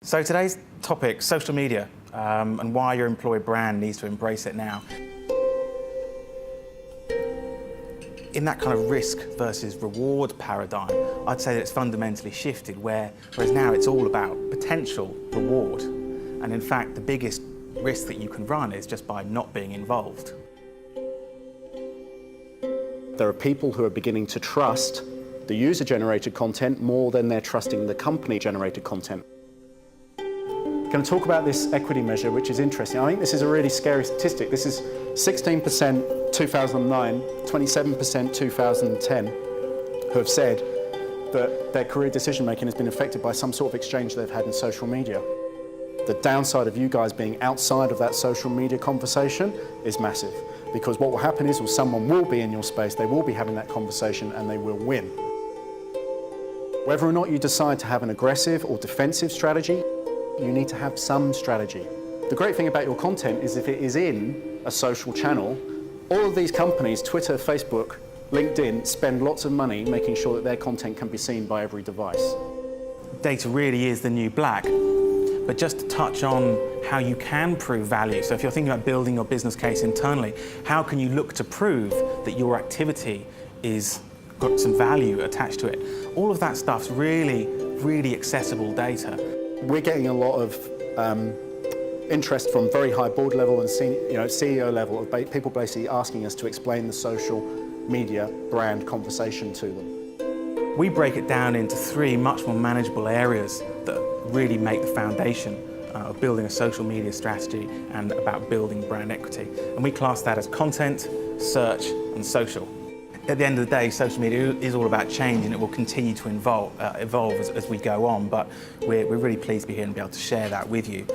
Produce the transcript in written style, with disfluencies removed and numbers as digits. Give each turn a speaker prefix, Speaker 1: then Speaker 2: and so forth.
Speaker 1: So today's topic, social media, and why your employer brand needs to embrace it now. In that kind of risk versus reward paradigm, I'd say that it's fundamentally shifted, whereas now it's all about potential reward. And in fact, the biggest risk that you can run is just by not being involved.
Speaker 2: There are people who are beginning to trust the user-generated content more than they're trusting the company-generated content. I'm going to talk about this equity measure, which is interesting. I think this is a really scary statistic. This is 16% 2009, 27% 2010, who have said that their career decision-making has been affected by some sort of exchange they've had in social media. The downside of you guys being outside of that social media conversation is massive, because what will happen is someone will be in your space, they will be having that conversation, and they will win. Whether or not you decide to have an aggressive or defensive strategy, you need to have some strategy. The great thing about your content is if it is in a social channel, all of these companies, Twitter, Facebook, LinkedIn, spend lots of money making sure that their content can be seen by every device.
Speaker 1: Data really is the new black, but just to touch on how you can prove value. So if you're thinking about building your business case internally, how can you look to prove that your activity is got some value attached to it? All of that stuff's really, really accessible data.
Speaker 2: We're getting a lot of interest from very high board level and CEO level of people basically asking us to explain the social media brand conversation to them.
Speaker 1: We break it down into three much more manageable areas that really make the foundation of building a social media strategy and about building brand equity. And we class that as content, search and social. At the end of the day, social media is all about change, and it will continue to evolve as we go on, but we're really pleased to be here and be able to share that with you.